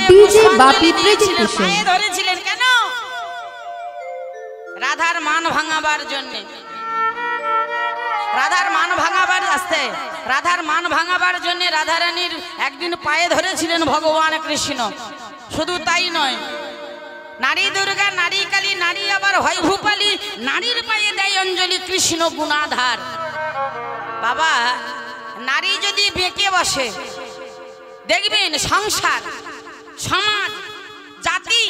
DJ বাপি presentation. পায়ে ধরেছিলেন কেন? রাধার মান ভাঙাবার জন্য। রাধার মান ভাঙাবার আসতে রাধার মান ভাঙাবার জন্য রাধারানীর একদিন পায়ে ধরেছিলেন ভগবান কৃষ্ণ। শুধু তাই নয়, নারী দুর্গা, নারী কালী, নারী আবার হয় ভূপালী, নারীর পায়ে দেয় অঞ্জলি কৃষ্ণ গুণাধার। বাবা, নারী যদি বেঁকে বসে দেখবেন সংসার, সমাজ, জাতি,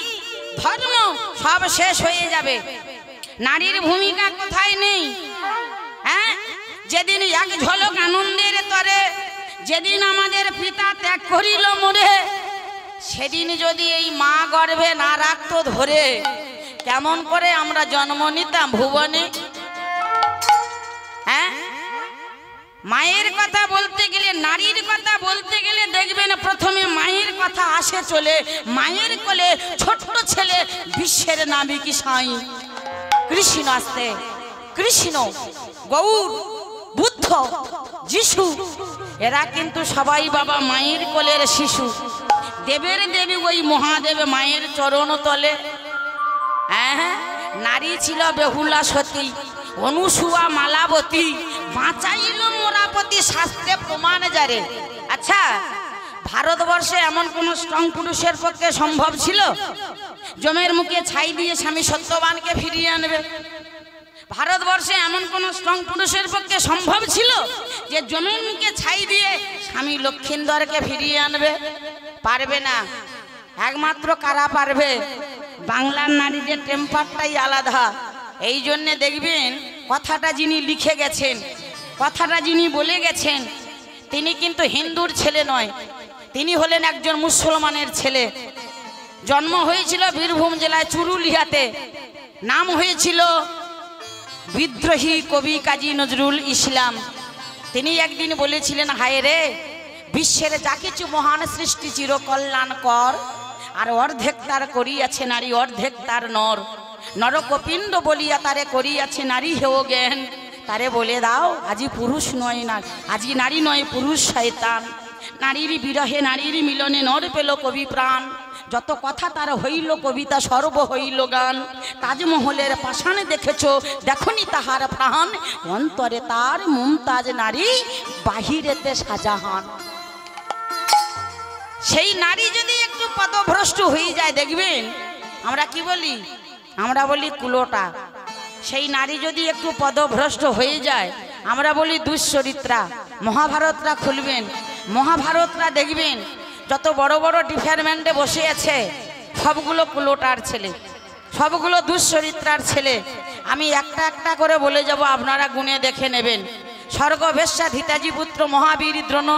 ধর্ম সব শেষ হয়ে যাবে। নারীর ভূমিকা কোথায় নেই? হ্যাঁ, যেদিন এক ঝলক আনন্দের তরে, যেদিন আমাদের পিতা ত্যাগ করিল মোরে, সেদিন যদি এই মা গর্ভে না রাখতো ধরে, কেমন করে আমরা জন্ম নিতাম ভুবনে? হ্যাঁ, মায়ের কথা বলতে গেলে, নারীর কথা বলতে গেলে দেখবেন প্রথমে মায়ের কথা আসে চলে। মায়ের কোলে ছোট্ট ছেলে বিশ্বের নাবিকি সাই কৃষ্ণ আসতে। কৃষ্ণ, গৌর, বুদ্ধ, যিশু, এরা কিন্তু সবাই বাবা মায়ের কোলের শিশু। দেবের দেবী ওই মহাদেব মায়ের চরণ তলে। হ্যাঁ, নারী ছিল বেহুলা সতী, অনুসুয়া মালাবতী, বাঁচাইল মোরাপতি, শাস্ত্রে প্রমাণ যারে। আচ্ছা, ভারতবর্ষে এমন কোন স্ট্রং পুরুষের পক্ষে সম্ভব ছিল জমের মুখে ছাই দিয়ে স্বামী সত্যবানকে ফিরিয়ে আনবে? ভারতবর্ষে এমন কোন স্ট্রং পুরুষের পক্ষে সম্ভব ছিল যে জমের মুখে ছাই দিয়ে স্বামী লক্ষিন্দরকে ফিরিয়ে আনবে? পারবে না। একমাত্র কারা পারবে? বাংলার নারীদের টেম্পারটাই আলাদা। এই জন্যে দেখবেন কথাটা যিনি লিখে গেছেন, কথাটা যিনি বলে গেছেন, তিনি কিন্তু হিন্দুর ছেলে নয়, তিনি হলেন একজন মুসলমানের ছেলে। জন্ম হয়েছিল বীরভূম জেলায় চুরুলিয়াতে। নাম হয়েছিল বিদ্রোহী কবি কাজী নজরুল ইসলাম। তিনি একদিন বলেছিলেন, হায় রে, বিশ্বের যা কিছু মহান সৃষ্টি চির কল্যাণকর, আর অর্ধেক তার করিয়াছে নারী, অর্ধেক তার নর। নরকপিণ্ড বলিয়া তারে করিয়াছে নারী হেও জ্ঞান। তারে বলে দাও আজি পুরুষ নয়, না আজি নারী নয় পুরুষ শয়তান। নারীর বিরহে নারীর মিলনে নর পেল কবি প্রাণ। যত কথা তার হইল কবিতা, সর্ব হইল গান। তাজমহলের পাষাণে দেখেছ, দেখনি তাহার প্রাণ। অন্তরে তার মুমতাজ নারী, বাহিরেতে শাহজাহান। সেই নারী যদি একটু পদভ্রষ্ট হয়ে যায় দেখবেন আমরা কি বলি? আমরা বলি কুলোটা। সেই নারী যদি একটু পদভ্রষ্ট হয়ে যায় আমরা বলি দুশ্চরিত্রা। মহাভারতরা খুলবেন, মহাভারতরা দেখবেন যত বড় বড় ডিপার্টমেন্টে বসে আছে সবগুলো কুলোটার ছেলে, সবগুলো দুশ্চরিত্রার ছেলে। আমি একটা একটা করে বলে যাব, আপনারা গুণে দেখে নেবেন। স্বর্গবেশ্যা ধিতাজি পুত্র মহাবীর দ্রোণ,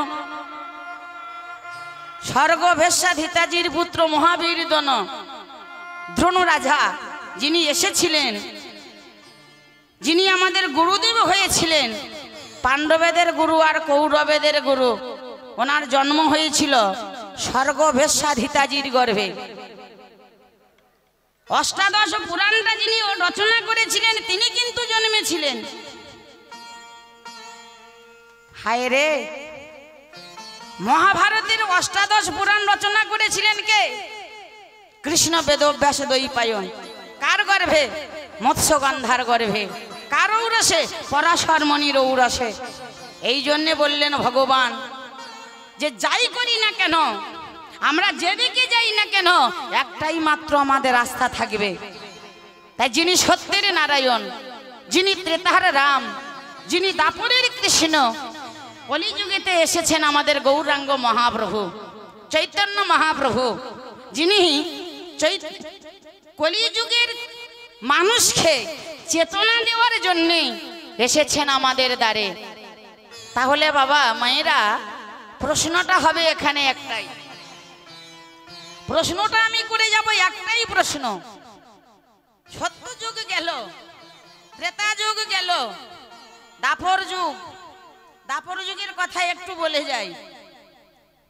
স্বর্গবেশ্যা ধিতাজির পুত্র মহাবীর দ্রোণ, দ্রোণ রাজা যিনি এসেছিলেন, যিনি আমাদের গুরুদেব হয়েছিলেন, পাণ্ডবেদের গুরু আর কৌরবেদের গুরু। ওনার জন্ম হয়েছিল স্বর্গবেশ্যা ধিতাজির গর্ভে। অষ্টাদশ পুরাণটা যিনি রচনা করেছিলেন তিনি কিন্তু জন্মেছিলেন। হায় রে, মহাভারতের অষ্টাদশ পুরাণ রচনা করেছিলেন কে? কৃষ্ণ বেদব্যাস দ্বৈপায়ন। কার গর্ভে? মৎস্যগন্ধার গর্ভে। কার ঔরসে? পরাশর মণির ঔরসে। এই জন্যে বললেন ভগবান যে যাই করি না কেন, আমরা যেদিকে যাই না কেন, একটাই মাত্র আমাদের আস্থা থাকবে। তাই যিনি সত্যের নারায়ণ, যিনি ত্রেতার রাম, যিনি দাপরের কৃষ্ণ, কলিযুগেতে এসেছেন আমাদের গৌরাঙ্গ মহাপ্রভু, চৈতন্য মহাপ্রভু, যিনি কলিযুগের মানুষকে চেতনা দেওয়ার জন্যে এসেছেন আমাদের দ্বারে। তাহলে বাবা মায়েরা, প্রশ্নটা হবে এখানে একটাই, প্রশ্নটা আমি করে যাব একটাই প্রশ্ন। সত্য যুগ গেল, ত্রেতা যুগ গেল, দাপর যুগ। দাপর যুগের কথা একটু বলে যাই।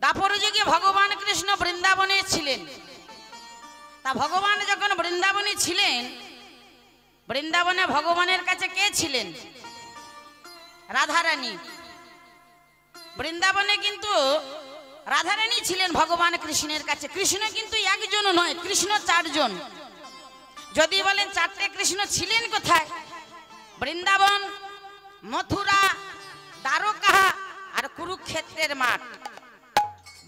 দাপর যুগে ভগবান কৃষ্ণ বৃন্দাবনে ছিলেন। তা ভগবান যখন বৃন্দাবনে ছিলেন, বৃন্দাবনে ভগবানের কাছে কে ছিলেন? রাধারানী। বৃন্দাবনে কিন্তু রাধারানী ছিলেন ভগবান কৃষ্ণের কাছে। কৃষ্ণ কিন্তু একজন নয়, কৃষ্ণ চারজন। যদি বলেন চারটে কৃষ্ণ ছিলেন কোথায়? বৃন্দাবন, মথুরা, দ্বারকা আর কুরুক্ষেত্রের মাঠ।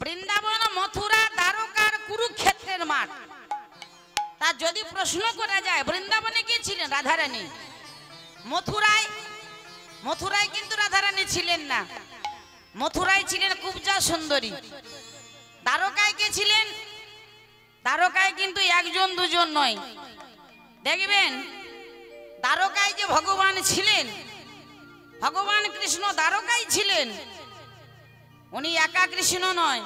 বৃন্দাবন, মথুরা, দ্বারকা আর কুরুক্ষেত্রের মাঠ। তা যদি প্রশ্ন করা যায় বৃন্দাবনে কে ছিলেন? রাধারানী। মথুরায় কিন্তু রাধারানী ছিলেন না, মথুরায় ছিলেন কুব্জা সুন্দরী। দ্বারকায় কে ছিলেন? দ্বারকায় কিন্তু একজন দুজন নয়। দেখবেন দ্বারকায় যে ভগবান ছিলেন, ভগবান কৃষ্ণ দ্বারকায় ছিলেন, উনি একা কৃষ্ণ নয়।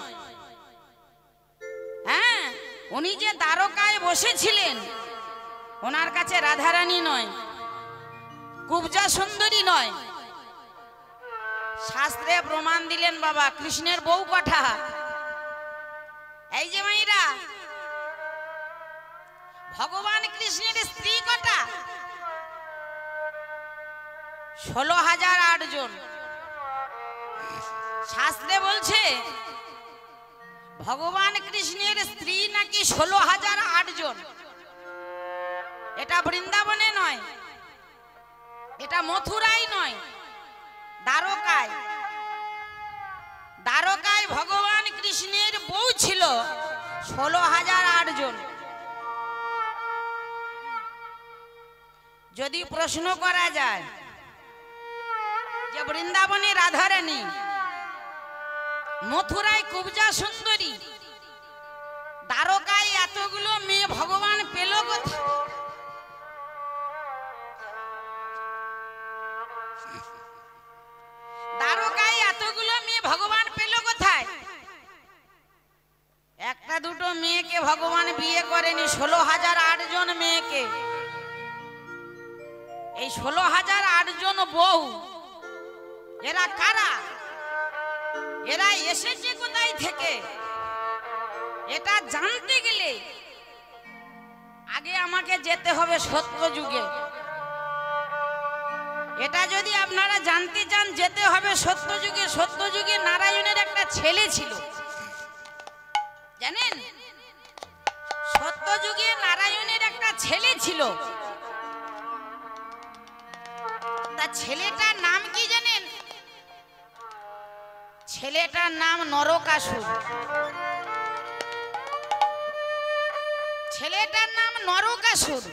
হ্যাঁ, উনি যে দ্বারকায় বসেছিলেন, ওনার কাছে রাধারানী নয়, কুব্জা সুন্দরী নয়। শাস্ত্রে প্রমাণ দিলেন বাবা, কৃষ্ণের বউ কটা? এই যে মাইরা, ভগবান কৃষ্ণের স্ত্রী কটা? 16,008 জন। শাস্ত্রে বলছে ভগবান কৃষ্ণের স্ত্রী নাকি 16,008 জন। এটা বৃন্দাবনে নয়, এটা মথুরায় নয়, দ্বারকায়। দ্বারকায় ভগবান কৃষ্ণের বউ ছিল 16,008 জন। যদি প্রশ্ন করা যায় যে বৃন্দাবনে রাধারানী, মথুরায় কুব্জা সুন্দরী, দ্বারকায় এতগুলো মেয়ে ভগবান পেল কোথায়? দ্বারকায় এতগুলো মেয়ে ভগবান পেল কোথায়? একটা দুটো মেয়েকে ভগবান বিয়ে করেনি, 16,008 জন মেয়েকে। এই 16,008 জন বউ, এরা কারা? এরা এসেছে কোথায় থেকে? এটা জানতে গেলে আগে আমাকে যেতে হবে সত্য যুগে। এটা যদি আপনারা জানতে চান, যেতে হবে সত্য যুগে। সত্য যুগে নারায়ণের একটা ছেলে ছিল, জানেন? সত্য যুগে নারায়ণের একটা ছেলে ছিল। তা ছেলেটার নাম কি জানেন? ছেলেটার নাম নরকাসুর। ছেলেটার নাম নরকাসুর।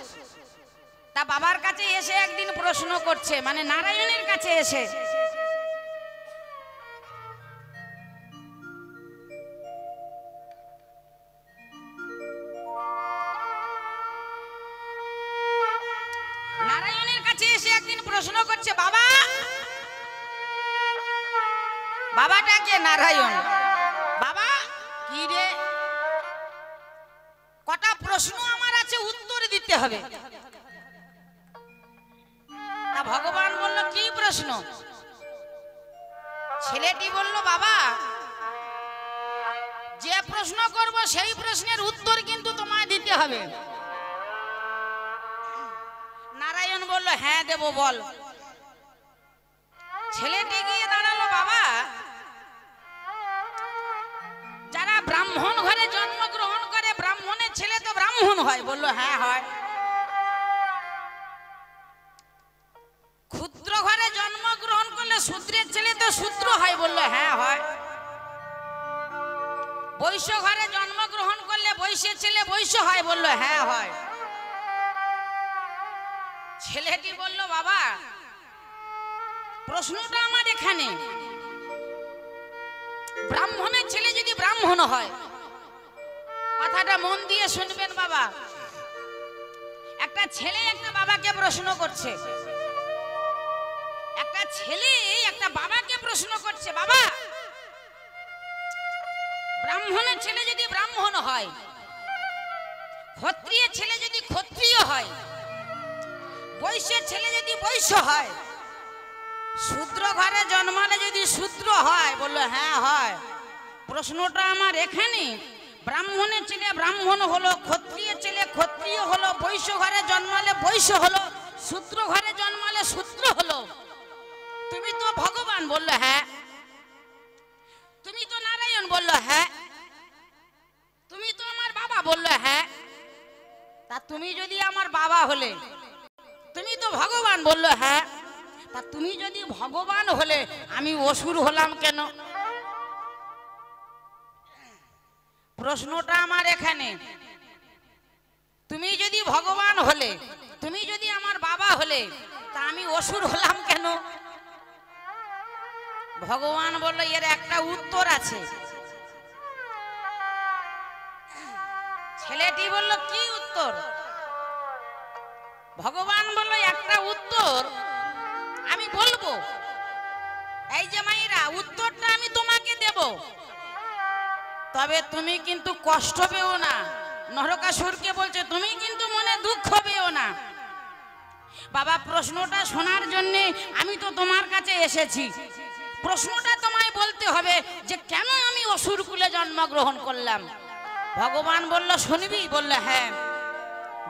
তা বাবার কাছে এসে একদিন প্রশ্ন করছে, মানে নারায়ণের কাছে এসে, নারায়ণের কাছে এসে একদিন প্রশ্ন করছে, বাবা, বাবাটাকে নারায়ণ, বাবা কি রে, কটা প্রশ্ন আমার আছে, উত্তর দিতে হবে। তা ভগবান বলল, কি প্রশ্ন? ছেলেটি বলল, বাবা, যে প্রশ্ন করব সেই প্রশ্নের উত্তর কিন্তু তোমায় দিতে হবে। নারায়ণ বলল, হ্যাঁ দেব, বল। ছেলেটি গিয়ে দাঁড়ালো, বাবা, যারা ব্রাহ্মণ ঘরে জন্মগ্রহণ করে, ব্রাহ্মণের ছেলে তো ব্রাহ্মণ হয়? বলল, হ্যাঁ হয়। ক্ষুদ্র ঘরে জন্মগ্রহণ করলে শূদ্রের ছেলে তো শূদ্র হয়? বলল, হ্যাঁ হয়। বৈশ্য ঘরে জন্মগ্রহণ করলে বৈশ্যের ছেলে বৈশ্য হয়? বলল, হ্যাঁ হয়। ছেলেটি বলল, বাবা, প্রশ্নটা আমার এখানে, ব্রাহ্মণের ছেলে যদি ব্রাহ্মণ হয়, কথাটা মন দিয়ে শুনবেন বাবা, একটা ছেলে একটা বাবাকে প্রশ্ন করছে, একটা ছেলে একটা বাবাকে প্রশ্ন করছে, বাবা, ব্রাহ্মণের ছেলে যদি ব্রাহ্মণ হয়, ক্ষত্রিয়ের ছেলে যদি ক্ষত্রিয় হয়, বৈশ্যের ছেলে যদি বৈশ্য হয়, শূদ্র ঘরে জন্মালে যদি শূদ্র হয়? বললো, হ্যাঁ হয়। প্রশ্নটা আমার এখানে, ব্রাহ্মণের ছেলে ব্রাহ্মণ হলো, ক্ষত্রিয়ের ছেলে ক্ষত্রিয় হলো, বৈশ্য ঘরে জন্মালে বৈশ্য হলো, শূদ্র ঘরে জন্মালে শূদ্র হলো, তুমি তো ভগবান। বললো, হ্যাঁ। তুমি তো নারায়ণ। ভগবান বলল হ্যাঁ। তুমি তো আমার বাবা, বলল হ্যাঁ। তা তুমি যদি আমার বাবা হলে, তুমি তো ভগবান, বলল হ্যাঁ। তা তুমি যদি ভগবান হলে আমি অসুর হলাম কেন? প্রশ্নটা আমার এখানে। তুমি যদি ভগবান হলে, তুমি যদি আমার বাবা হলে, তা আমি অসুর হলাম কেন? ভগবান বলল এর একটা উত্তর আছে। ছেলেটি বলল কি উত্তর? ভগবান বলল একটা উত্তর আমি বলবো। এই যে মাইরা, উত্তরটা আমি তোমাকে দেব, তবে তুমি কিন্তু কষ্ট পেও না। নরকাসুরকে বলছে তুমি কিন্তু মনে দুঃখ পেও না। বাবা, প্রশ্নটা শোনার জন্য আমি তো তোমার কাছে এসেছি। প্রশ্নটা তোমায় বলতে হবে যে কেন আমি অসুর কুলে জন্মগ্রহণ করলাম। ভগবান বলল শুনবি? বলল হ্যাঁ।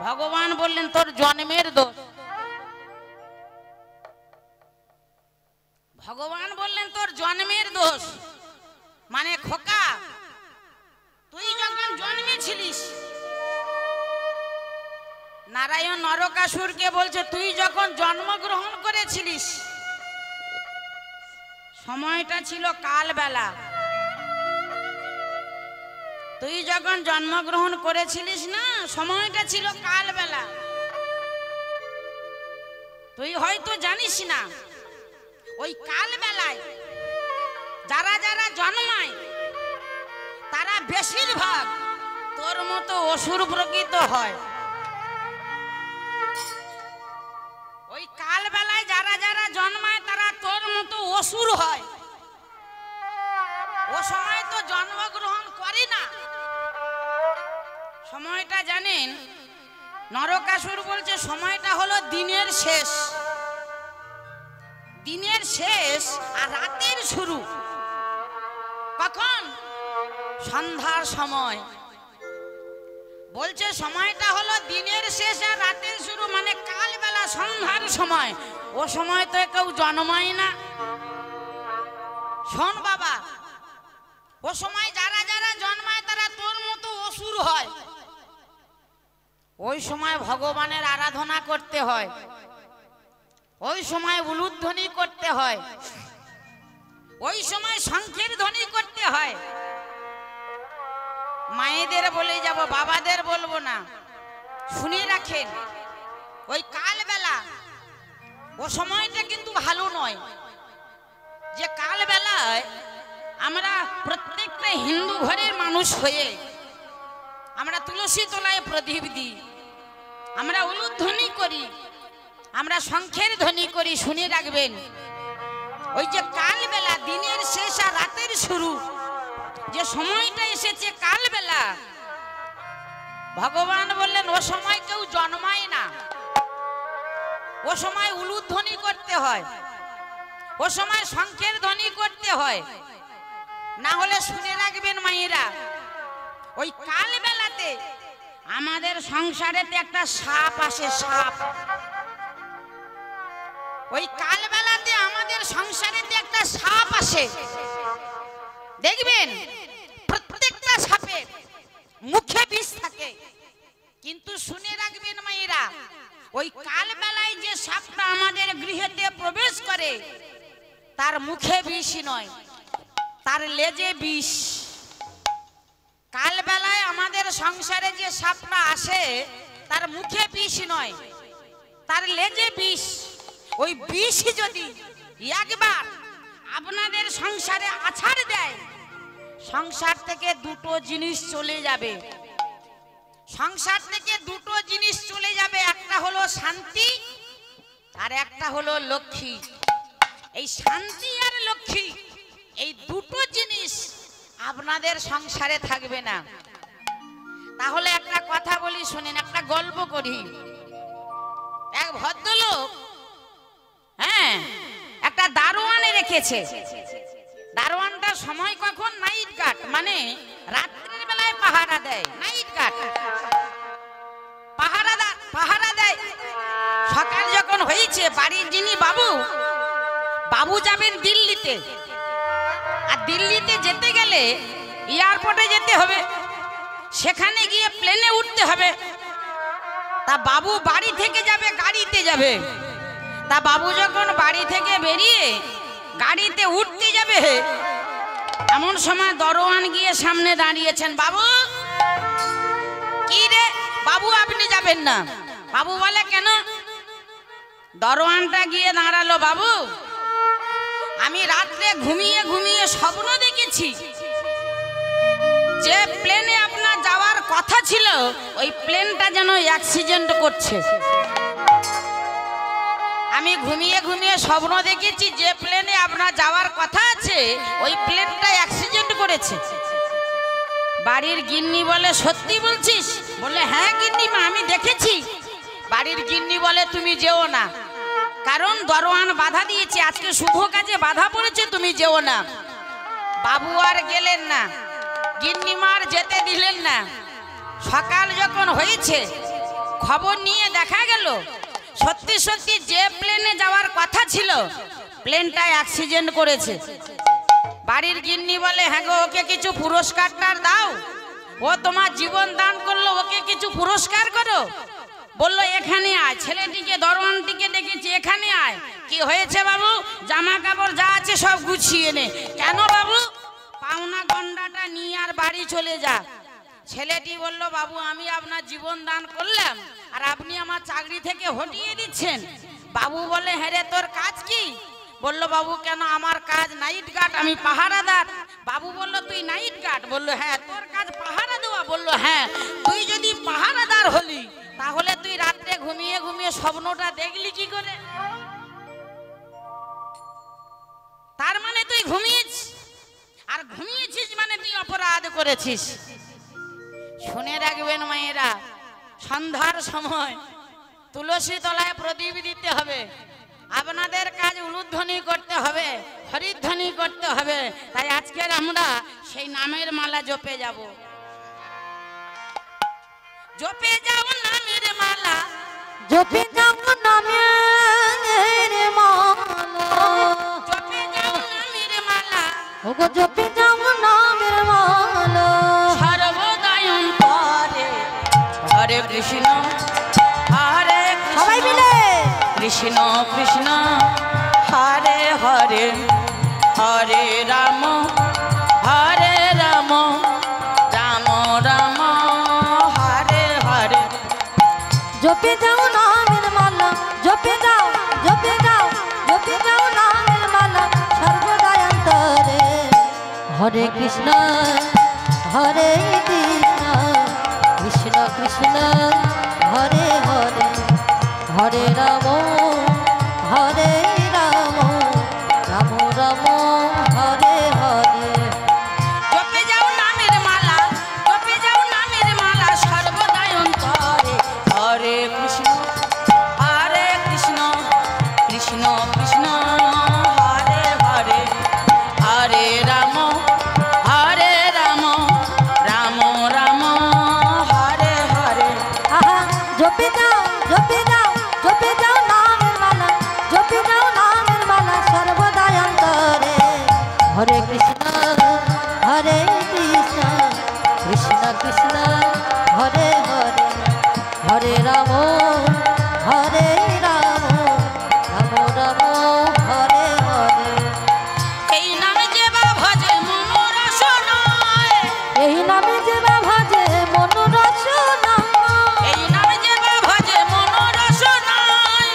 ভগবান বললেন তোর জন্মের দোষ। ভগবান বললেন তোর জন্মের দোষ। মানে খোকা, তুই যখন জন্মেছিলিস, নারায়ণ নরকাসুরকে বলছে তুই যখন জন্মগ্রহণ করেছিলিস সময়টা ছিল কালবেলা। তুই যখন জন্মগ্রহণ করেছিলিস না, সময়টা ছিল কালবেলা। তুই হয়তো জানিস না, ওই কালবেলায় যারা যারা জন্মায় তারা বেশিরভাগ তোর মতো অসুর প্রকৃত হয়। ওই কালবেলায় যারা যারা জন্মায় তারা তোর মতো অসুর হয়। ও সময় তো জন্মগ্রহণ করে না। সময়টা জানেন, নরকাসুর বলছে সময়টা হলো দিনের শেষ। দিনের শেষ আর রাতের শুরু। কখন? সন্ধ্যার সময়। বলছে সময়টা হলো দিনের শেষ আর রাতের শুরু, মানে কালবেলা সন্ধ্যার সময়। ও সময় তো কেউ জন্মায় না। শোন বাবা, ও সময় যারা যারা জন্মায় তারা তোর মতো অসুর হয়। ওই সময় ভগবানের আরাধনা করতে হয়, ওই সময় উলুধ্বনি করতে হয়, ওই সময় শঙ্খের ধ্বনি করতে হয়। মায়েদের বলে যাব, বাবাদের বলবো না, শুনে রাখেন। ওই কালবেলা ও সময়টা কিন্তু ভালো নয়। যে কালবেলায় আমরা প্রত্যেকটা হিন্দু ঘরের মানুষ হয়ে আমরা তুলসী তলায় প্রদীপ দিই, আমরা উলুধ্বনি করি, আমরা শঙ্খের ধ্বনি করি। শুনে রাখবেন, ওই যে কালবেলা দিনের শেষ আর রাতের শুরু, যে সময়টা এসেছে কালবেলা, ভগবান বললেন ও সময় কেউ জন্মায় না। ও সময় উলুধ্বনি করতে হয়, ও সময় শঙ্খের ধ্বনি করতে হয়। না হলে শুনে রাখবেন মায়েরা, ওই কালবেলাতে আমাদের সংসারেতে একটা সাপ আসে, সাপ। ওই কালবেলাতে আমাদের সংসারেতে একটা সাপ আসে। দেখবেন প্রত্যেকটা সাপের মুখে বিষ থাকে। কিন্তু শুনে রাখবেন মায়েরা, ওই কালবেলায় যে সাপটা আমাদের গৃহেতে প্রবেশ করে তার মুখে বিষ নয়, তার লেজে বিষ। কালবেলায় আমাদের সংসারে যে সাপটা আসে তার মুখে বিষ নয়, তার লেজে বিষ। ওই বিষ যদি একবার আপনাদের সংসারে আছাড় দেয়, সংসার থেকে দুটো জিনিস চলে যাবে। সংসার থেকে দুটো জিনিস চলে যাবে, একটা হলো শান্তি আর একটা হলো লক্ষ্মী। এই শান্তি আর লক্ষ্মী, এই দুটো জিনিস আপনাদের সংসারে থাকবে না। তাহলে একটা কথা বলি শুনেন, একটা গল্প করি। এক ভদ্রলোক একটা দারোয়ানে রেখেছে। দারোয়ানটা সময় কখন? নাইট গার্ড, মানে রাত্রির বেলায় পাহারা দেয়। নাইট গার্ড পাহারা দেয়। সকাল যখন হয়েছে, বাড়ির যিনি বাবু যাবেন দিল্লিতে, আর দিল্লিতে যেতে গেলে এয়ারপোর্টে যেতে হবে, সেখানে গিয়ে প্লেনে উঠতে হবে। তা বাবু বাড়ি থেকে যাবে গাড়িতে যাবে। তা বাবু যখন বাড়ি থেকে বেরিয়ে গাড়িতে উঠতে যাবে, এমন সময় দরওয়ান গিয়ে সামনে দাঁড়িয়েছেন। বাবু, কি রে বাবু, আপনি যাবেন না? বাবু বলে, কেন? দরওয়ানটা গিয়ে দাঁড়ালো, বাবু আমি রাত্রে ঘুমিয়ে ঘুমিয়ে স্বপ্ন দেখেছি যে প্লেনে আপনার যাওয়ার কথা ছিল, ওই প্লেনটা যেন অ্যাক্সিডেন্ট করছে। আমি ঘুমিয়ে ঘুমিয়ে স্বপ্ন দেখেছি যে প্লেনে আপনার যাওয়ার কথা আছে, ওই প্লেনটা অ্যাক্সিডেন্ট করেছে। বাড়ির গিন্নি বলে, সত্যি বলছিস? বলে, হ্যাঁ গিন্নিমা, আমি দেখেছি। বাড়ির গিন্নি বলে, তুমি যেও না, কারণ দরওয়ান বাধা দিয়েছে, আজকে শুভ কাজে বাধা পড়েছে, তুমি যেও না। বাবু আর গেলেন না, গিন্নিমার যেতে দিলেন না। সকাল যখন হয়েছে, খবর নিয়ে দেখা গেল সত্যি সত্যি যে প্লেনে যাওয়ার কথা ছিল, প্লেনটা অ্যাক্সিডেন্ট করেছে। বাড়ির গিন্নি বলে, হ্যাঁ গো, ওকে কিছু পুরস্কারটার দাও, ও তোমার জীবন দান করলো, ওকে কিছু পুরস্কার করো। বললো, এখানে আয়। ছেলেটিকে, দরওয়ানটিকে ডেকেছি, এখানে আয়। কি হয়েছে বাবু? জামা কাপড় যা আছে সব গুছিয়ে নে। কেন বাবু? পাওনা গন্ডাটা নিয়ে আর বাড়ি চলে যা। ছেলেটি বলল, বাবু আমি আপনার জীবন দান করলাম আর আপনি আমার চাকরি থেকে হটিয়ে দিচ্ছেন। বাবু বলে, হ্যাঁ রে, তোর কাজ কি? বলল, বাবু কেন? আমার কাজ নাইট গার্ড, আমি পাহারাদার। বাবু বলল, তুই নাইট গার্ড? বলল, হ্যাঁ। তোর কাজ পাহারা দেওয়া? বলল, হ্যাঁ। তুই যদি পাহারাদার হলি, তাহলে তুই রাত্রে ঘুমিয়ে ঘুমিয়ে স্বপ্নটা দেখলি কি করে? তার মানে তুই ঘুমিয়েছিস, আর ঘুমিয়েছিস মানে তুই অপরাধ করেছিস। শুনে রাখবেন মায়েরা, সন্ধ্যার সময় তুলসী তলায় প্রদীপ দিতে হবে। আপনাদের কাজ উলুধ্বনি করতে হবে, হরিধ্বনি করতে হবে। তাই আজকের আমরা সেই নামের মালা জপে যাব। জপে যাও নামের মালা, জপে যাও নামের মালা, জপে যাও নামের মালা, ওগো জপে যাও নামের মালা। সর্বদাই অন্তরে হরে কৃষ্ণ হরে কৃষ্ণ, সবাই মিলে কৃষ্ণ কৃষ্ণ হরে হরে, হরে রাম হরে রাম, রাম রাম হরে হরে। জপে যাও নামের মালা, জপে যাও, জপে যাও, জপে যাও নামের মালা, সর্বদাই অন্তরে হরে কৃষ্ণ হরে কৃষ্ণ, কৃষ্ণ কৃষ্ণ হরে হরে, হরে রাম হরে রাম, রাম রাম হরে হরে। জপে যাও নামের মালা, জপে যাও নামের মালা, সর্বদাই অন্তরে হরে কৃষ্ণ হরে কৃষ্ণ, কৃষ্ণ কৃষ্ণ হরে হরে, হরে রাম হরে রাম, রাম রাম হরে হরে। আহা, জপে যাও, জপে যাও, জপে যাও নামের মালা, জপে যাও নামের মালা, সর্বদাই অন্তরে হরে কৃষ্ণ হরে কৃষ্ণ, কৃষ্ণ কৃষ্ণ হরে হরে, হরে রাম হরে রাম, রাম রাম হরে হরে। এই নামে যে বা ভজে মন রসনায়, এই নামে যে বা ভজে মন রসনা, এই নামে যে বা ভজে মন রসনায়,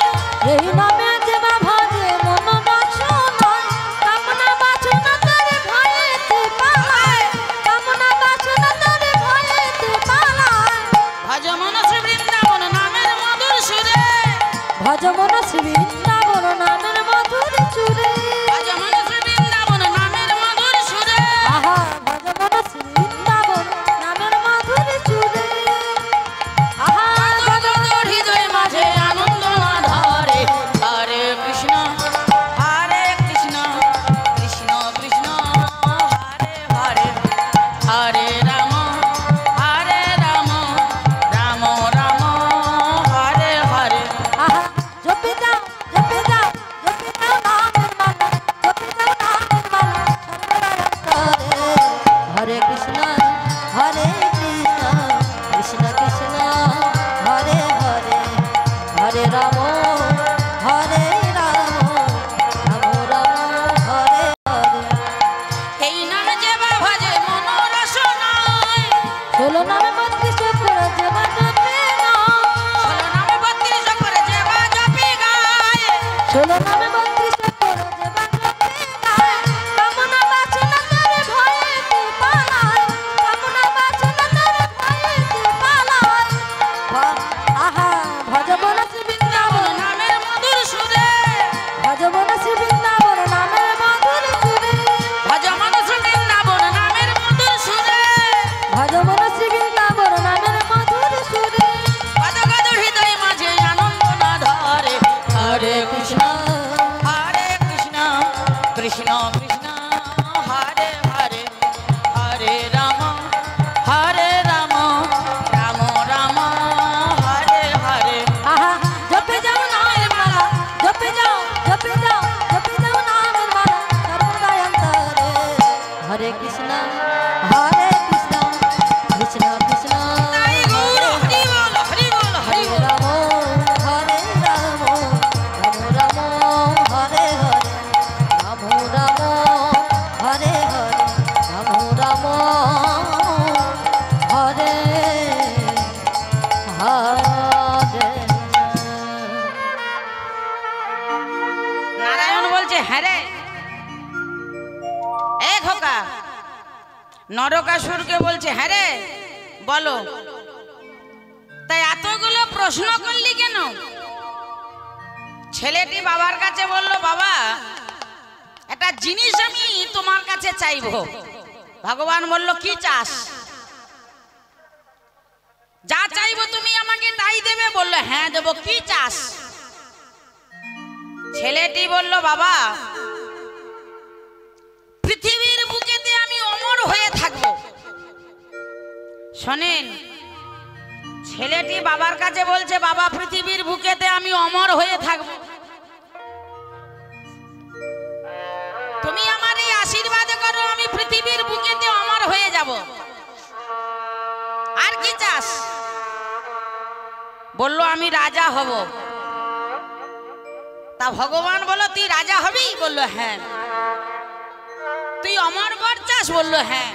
এই নামে যে বা ভজে মন রসনা, কামনা বাসনা তারে ভয়েতে পালায়, কামনা বাসনা তারে ভয়েতে পালায়। ভজ মন শ্রী বৃন্দাবন নামের মধুর সুরে, ভজ মন শ্রী বৃন্দাবন নামের মধুর সুরে, ভজ মন শ্রী বৃন্দাবন নামের মধুর সুরে। আহা, ভজ মন শ্রী বৃন্দাবন নামের মধুর সুরে। আহা, ভজ তোর হৃদয় মাঝে আনন্দ না ধরে, হরে কৃষ্ণ হরে কৃষ্ণ, কৃষ্ণ কৃষ্ণ হরে হরে, হরে রাম হরে রাম, রাম রাম হরে হরে। আহা, জপে যাও, জপে হরে রাম হরে রাম রাম রাম হরে হরে। এই নাম যে বা ভজে মন রসনায়, 16 নামে 32 করে যে বা জপে নাম, 16 নামে 32 করে যে বা জপে গায়, 16 নামে 32 করে যে বা জপে গায়। কামনা বাসনা তোরে ভয়েতে পালায়, কামনা বাসনা তোরে ভয়েতে পালায়। আহা ভজবন শ্রী বৃন্দাবন নামের মধুর সুরে, ভজবন শ্রী বৃন্দাবন নামের মধুর সুরে, ভজ মানুষ বৃন্দাবন নামের মধুর সুরে, ভজবন শ্রী বৃন্দাবন নামের মধুর সুরে। গদ গদ হৃদয় মাঝে আনন্দ না ধরে। হরে কৃষ্ণ কৃষ্ণ কৃষ্ণ হরে হরে, হরে রাম রাম রাম হরে হরে। আহা জপে যাও নামের মালা, জপে যাও জপে যাও জপে যাও নামের মালা সর্বদা অন্তরে। হরে কৃষ্ণ কৃষ্ণ কৃষ্ণ তাই গৌর হরি বল হরি বল হরি হরে বল। রাম হরে রাম রাম রাম হরে হরে, রাম রাম হরে হরে, রাম রাম হরে হরে। নারায়ণ বলছে হ্যাঁ রে এ খোকা, নরকাসুরকে বলছে হ্যাঁ রে বলো, তাই এতগুলো প্রশ্ন করলি কেন? ছেলেটি বাবার কাছে বলল, বাবা একটা জিনিস আমি তোমার কাছে চাইবো। ভগবান বলল, কি চাস? যা চাইবো তুমি আমাকে তাই দেবে। বলল, হ্যাঁ দেবো। কি চাস? ছেলেটি বলল, বাবা পৃথিবীর বুকেতে আমি অমর হয়ে থাকব। শোনেন, ছেলেটি বাবার কাছে বলছে, বাবা পৃথিবীর বুকেতে আমি অমর হয়ে থাকব, তুমি আমার এই আশীর্বাদ করো, আমি পৃথিবীর বুকেতে অমর হয়ে যাব। আর কি চাস? বলল, আমি রাজা হব। তা ভগবান বলল, তুই রাজা হবি? বলল, হ্যাঁ। তুই অমর বর চাস? বলল, হ্যাঁ।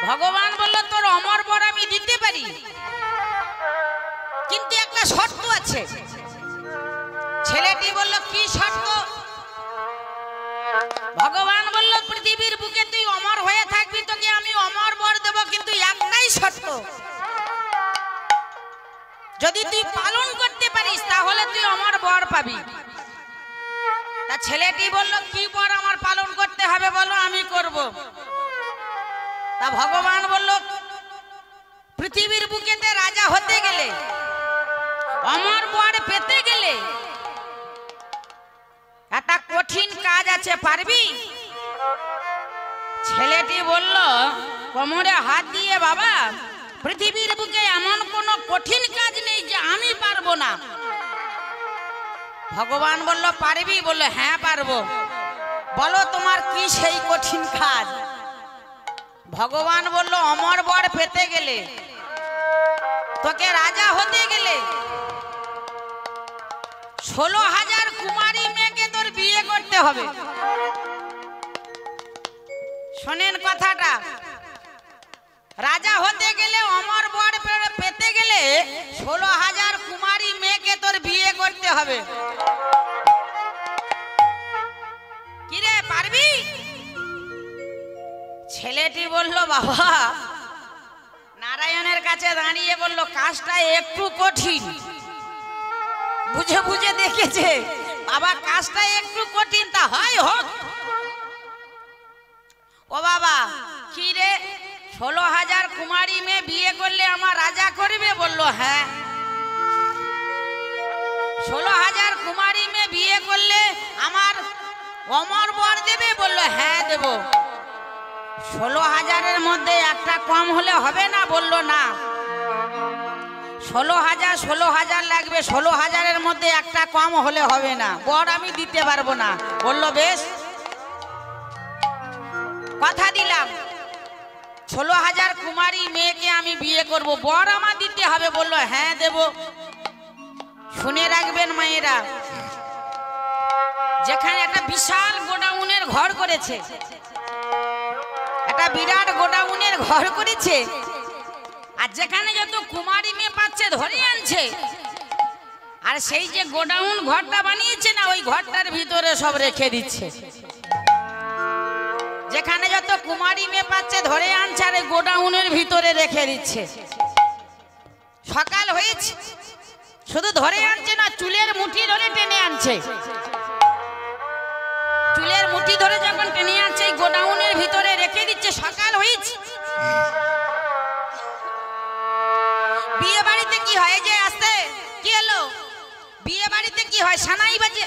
ভগবান বলল, তোর অমর বর আমি দিতে পারি, কিন্তু একটা শর্ত আছে। ছেলেটি বলল, কি শর্ত? ভগবান বলল, পৃথিবীর বুকে তুই অমর হয়ে থাকবি, তোকে আমি অমর বর দেব, কিন্তু একটাই শর্ত, যদি তুই পালন করতে পারিস তাহলে তুই অমর বর পাবি। তা ছেলেটি বলল, কি বর আমার পালন করতে হবে? বলো, আমি করব। তা ভগবান বলল, পৃথিবীর বুকেতে রাজা হতে গেলে, অমর বর পেতে গেলে একটা কঠিন কাজ আছে, পারবি? ছেলেটি বলল, কোমরে হাত দিয়ে, বাবা পৃথিবীর বুকে এমন কোনো কঠিন কাজ নেই যে আমি পারবো না। ভগবান বলল, পারবি? বলল, হ্যাঁ পারবো। বলো তোমার কি সেই কঠিন কাজ? ভগবান বলল, অমর বর পেতে গেলে, তোকে রাজা হতে গেলে 16,000 কুমারী মেয়েকে তোর বিয়ে করতে হবে। শোনেন কথাটা, রাজা হতে গেলে, অমর বর পেতে গেলে 16,000 কুমারী মেয়েকে তোর বিয়ে করতে হবে। কিরে, পারবি? ছেলেটি বলল, বাবা নারায়ণের কাছে দাঁড়িয়ে বলল, কাজটা একটু কঠিন। বুঝে বুঝে দেখেছে, বাবা কাজটা একটু কঠিন, তা হয় হোক। ও বাবা, কি রে, 16,000 কুমারী মেয়ে বিয়ে করলে আমার রাজা করবে? বলল, হ্যাঁ। 16,000 কুমারী মেয়ে বিয়ে করলে আমার অমর বর দেবে? বলল, হ্যাঁ দেব। 16,000-এর মধ্যে একটা কম হলে হবে না? বলল, না। 16,000 লাগবে, 16,000-এর মধ্যে একটা কম হলে হবে না, বর আমি দিতে পারবো না। বলল, বেশ, কথা দিলাম 16,000 কুমারী মেয়েকে আমি বিয়ে করব, বর আমার দিতে দিতে হবে, বললো হ্যাঁ দেব। শুনে রাখবেন মায়েরা, যেখানে একটা বিশাল গোডাউনের ঘর করেছে, একটা বিরাট গোডাউনের ঘর করেছে, আর যেখানে যত কুমারী মেয়ে পাচ্ছে ধরে আনছে, আর সেই যে গোডাউন ঘরটা বানিয়েছে না, ওই ঘরটার ভিতরে সব রেখে দিচ্ছে। যেখানে যত কুমারী মেয়ে পাচ্ছে ধরে আনছে, আর গোডাউনের ভিতরে রেখে দিচ্ছে। সকাল হয়েছে, শুধু ধরে আনছে না, চুলের মুঠি ধরে টেনে আনছে। চুলের মুঠি ধরে যখন টেনে আনছে, গোডাউনের ভিতরে রেখে দিচ্ছে। সকাল হয়েছে, বিয়ে বাড়িতে কি হয়, যে আসতে কি হলো, বিয়ে বাড়িতে কি হয়, সানাই বাজে।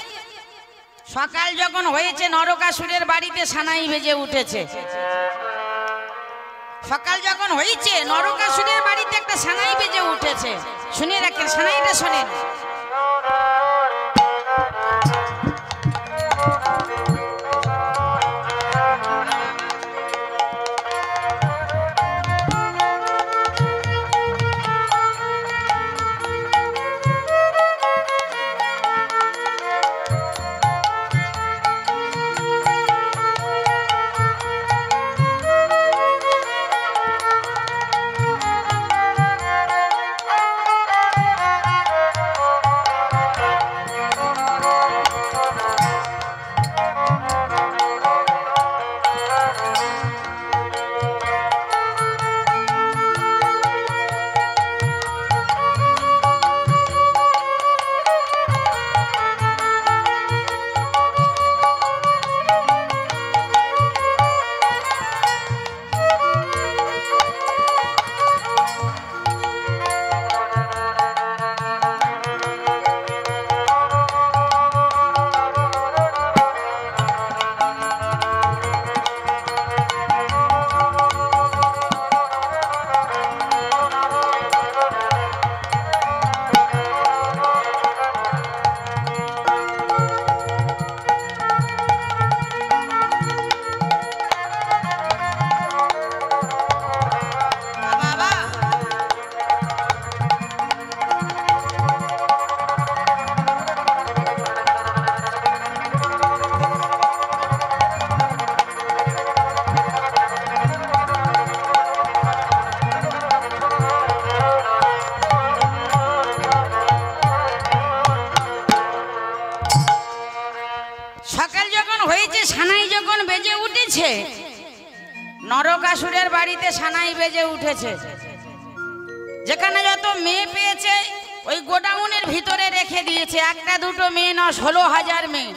সকাল যখন হয়েছে, নরকাসুরের বাড়িতে সানাই বেজে উঠেছে। সকাল যখন হয়েছে, নরকাসুরের বাড়িতে একটা সানাই বেজে উঠেছে। শুনে রাখেন, সানাইটা শোনেন। নরকাসুরের বাড়িতে সানাই বেজে উঠেছে। যেখানে যত মেয়ে পেয়েছে ওই গোডাউনের ভিতরে রেখে দিয়েছে। একটা দুটো মেয়ে না, 16,000 মেয়ে।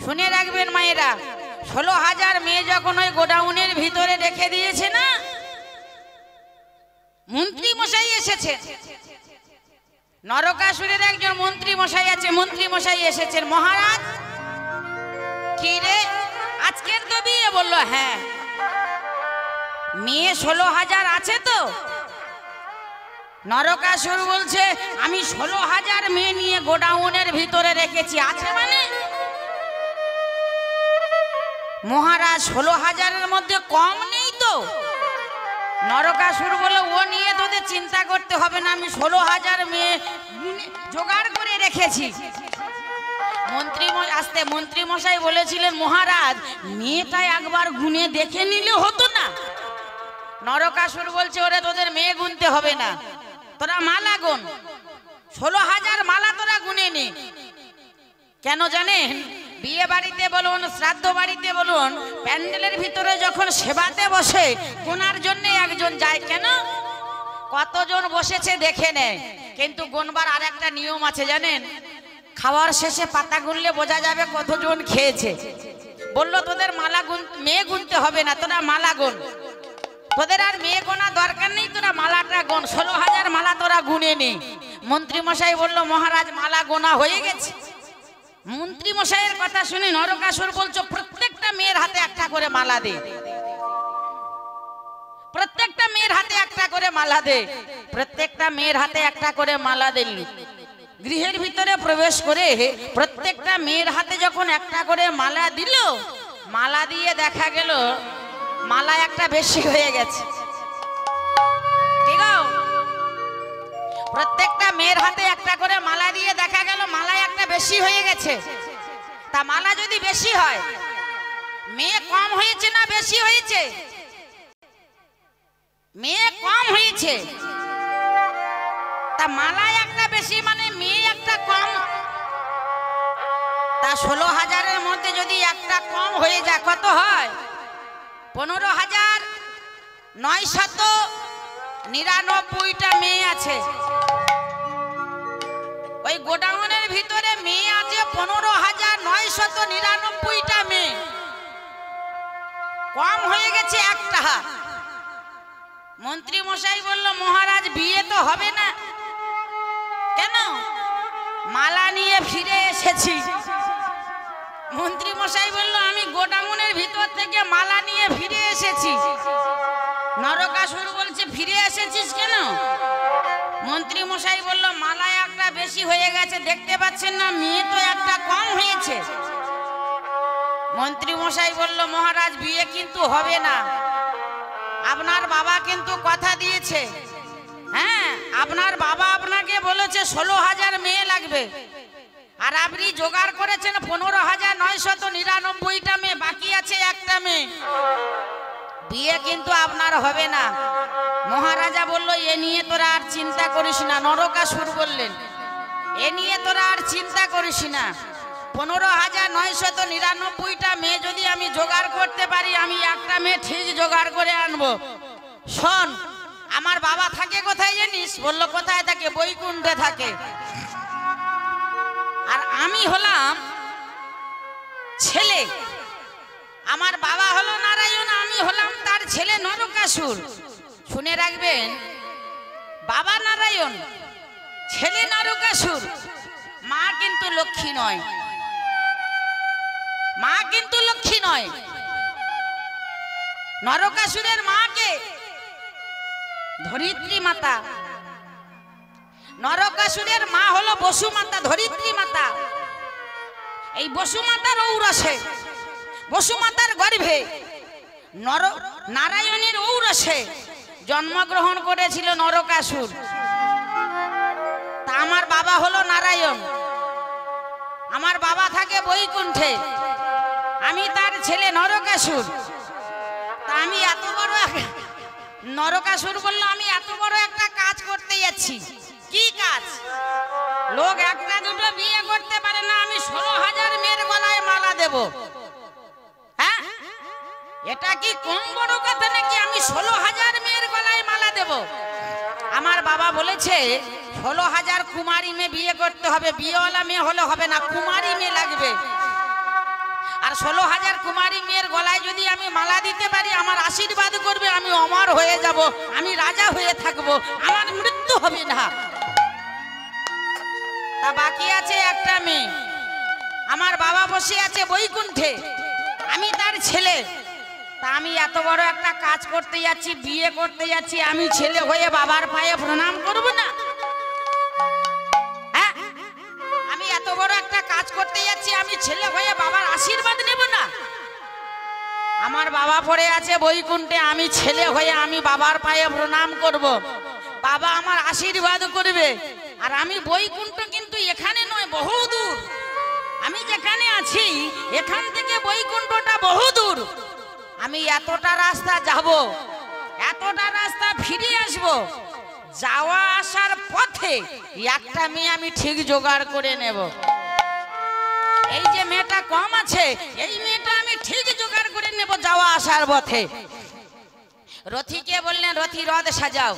শুনে রাখবেন মায়েরা, 16,000 মেয়ে যখন ওই গোডাউনের ভিতরে রেখে দিয়েছে না, মন্ত্রী মশাই এসেছে। নরকাসুরের একজন মন্ত্রী মশাই আছে, মন্ত্রী মশাই এসেছেন। মহারাজ কি রে, আজকের তো বিয়ে? বললো হ্যাঁ। মেয়ে 16,000 আছে তো? নরকাসুর বলছে আমি 16,000 মেয়ে নিয়ে গোডাউনের ভিতরে রেখেছি। আছে মানে? মহারাজ 16,000-এর মধ্যে কম নেই তো? নরকাসুর বলে ও নিয়ে তোদের চিন্তা করতে হবে না, আমি 16,000 মেয়ে জোগাড় করে রেখেছি। মন্ত্রী মশাই বলেছিলেন মহারাজ মেয়েটা একবার গুনে দেখে নিলে হতো না? নরকাসুর বলছে ওরে তোদের মেয়ে গুনতে হবে না, তোরা মালা গুন। 16,000 মালা তোরা গুনে নি। কেন জানেন? বিয়ে বাড়িতে বলুন, শ্রাদ্ধ বাড়িতে বলুন, প্যান্ডেলের ভিতরে যখন সেবাতে বসে গোনার জন্য একজন যায়। কেন? কতজন বসেছে দেখে নেয়। কিন্তু গোনবার আর একটা নিয়ম আছে জানেন? খাওয়ার শেষে পাতা গুনলে বোঝা যাবে কতজন খেয়েছে। বললো তোদের মালা মেয়ে গুনতে হবে না, তোরা মালা গুন। তোদের আর মেয়ে গোনা দরকার নেই, তোরা মালাটা গুন। 16,000 মালা তোরা গুনে নি। মন্ত্রী মশাই বলল মহারাজ মালা গোনা হয়ে গেছে। মন্ত্রী মশাইয়ের কথা শুনে নরকাসুর বলছো প্রত্যেকটা মেয়ের হাতে একটা করে মালা দে, প্রত্যেকটা মেয়ের হাতে একটা করে মালা দে। প্রত্যেকটা মেয়ের হাতে একটা করে মালা দিলি। গৃহের ভিতরে প্রবেশ করে প্রত্যেকটা মেয়ের হাতে যখন একটা করে মালা দিল, মালা দিয়ে দেখা গেল মালা একটা বেশি হয়ে গেছে। ঠিক আছে? প্রত্যেকটা মেয়ের হাতে একটা করে মালা দিয়ে দেখা গেল মালা একটা বেশি হয়ে গেছে। তা মালা যদি বেশি হয়, মেয়ে কম হয়েছে না বেশি হয়েছে? মেয়ে কম হয়েছে। তা মালা একটা বেশি মানে মেয়ে একটা কম। তা 16,000-এর মধ্যে যদি একটা কম হয়ে যায় কত হয়? 15,999টা মেয়ে আছে। ওই গোডাউনের ভিতরে মেয়ে আছে 15,999টা মেয়ে। কম হয়ে গেছে একটা। মন্ত্রী মশাই বলল, মহারাজ বিয়ে তো হবে না। কেন? মালা নিয়ে ফিরে এসেছি। মন্ত্রী মশাই বলল, আমি গোডাউনের ভিতর থেকে মালা নিয়ে ফিরে এসেছি। নরকাসুর বলছে, ফিরে এসেছিস কেন? মন্ত্রী মশাই বলল, মালা একটা বেশি হয়ে গেছে, দেখতে পাচ্ছেন না মেয়ে তো একটা কম হয়েছে। মন্ত্রী মশাই বলল, মহারাজ বিয়ে কিন্তু হবে না। আপনার বাবা কিন্তু কথা দিয়েছে। হ্যাঁ, আপনার বাবা আপনাকে বলেছে 16,000 মেয়ে লাগবে, আর আপনি জোগাড় করেছেন 15,999টা মেয়ে, বাকি আছে একটা মেয়ে। বিয়ে কিন্তু আপনার হবে না। মহারাজা বলল, এ নিয়ে তোরা আর চিন্তা করিস না। নরকাসুর বললেন, এ নিয়ে তোরা আর চিন্তা করিস না। 15,999টা মেয়ে যদি আমি জোগাড় করতে পারি, আমি একটা মেয়ে ঠিক জোগাড় করে আনবো। শোন, আমার বাবা থাকে কোথায় জানিস? বলল, কোথায় থাকে? বৈকুণ্ঠে থাকে। আর আমি হলাম ছেলে। আমার বাবা হলো নারায়ণ, আমি হলাম তার ছেলে নরকাসুর। শুনে রাখবেন, বাবা নারায়ণ, ছেলে নরকাসুর। মা কিন্তু লক্ষ্মী নয়। মা কিন্তু লক্ষ্মী নয়। নরকাসুরের মাকে ধরিত্রী মাতা। নরকাসুরের মা হলো বসুমাতা, ধরিত্রী মাতা। এই বসুমাতার ঔরসে, বসুমাতার গর্ভে নারায়ণের ঔরসে জন্মগ্রহণ করেছিল নরকাসুর। তা আমার বাবা হলো নারায়ণ, আমার বাবা থাকে বৈকুণ্ঠে, আমি তার ছেলে নরকাসুর। তা আমি এত বড়, নরকাসুর বলল, আমি এত বড় একটা কাজ করতে যাচ্ছি। কি কাজ? লোক একটা দুটো বিয়ে করতে পারে না, আমি 16,000 মেয়ের গলায় মালা দেব। হ্যাঁ, এটা কি কম বড় কথা নাকি? আমি 16,000 মেয়ের গলায় মালা দেব। আমার বাবা বলেছে 16,000 কুমারী মেয়ে বিয়ে করতে হবে, বিয়েওয়ালা মেয়ে হলে হবে না, কুমারী মেয়ে লাগবে। আর 16,000 কুমারী মেয়ের গলায় যদি আমি মালা দিতে পারি, আমার আশীর্বাদ করবে, আমি অমর হয়ে যাব, আমি রাজা হয়ে থাকব, আমার মৃত্যু হবে না। তা বাকি আছে একটা মেয়ে। আমার বাবা বসে আছে বৈকুণ্ঠে, আমি তার ছেলে। তা আমি এত বড় একটা কাজ করতে যাচ্ছি, বিয়ে করতে যাচ্ছি, আমি ছেলে হয়ে বাবার পায়ে প্রণাম করব না? হ্যাঁ, আমি এত বড় একটা কাজ করতে যাচ্ছি, আমি ছেলে হয়ে বাবার আশীর্বাদ নেব না? আমার বাবা পড়ে আছে বৈকুণ্ঠে, আমি ছেলে হয়ে আমি বাবার পায়ে প্রণাম করব, বাবা আমার আশীর্বাদ করবে। আর আমি বৈকুণ্ঠ কিন্তু এখানে নয়, বহু দূর। আমি যেখানে আছি এখান থেকে বৈকুণ্ঠটা বহু দূর। আমি এতটা রাস্তা যাব, এতটা রাস্তা ফিরে আসব। যাওয়া আসার পথে একটা মেয়ে আমি ঠিক জোগাড় করে নেব। এই যে মেয়েটা কম আছে, এই মেয়েটা আমি ঠিক জোগাড় করে নেব যাওয়া আসার পথে। রথীকে বললেন, রথী রথ সাজাও।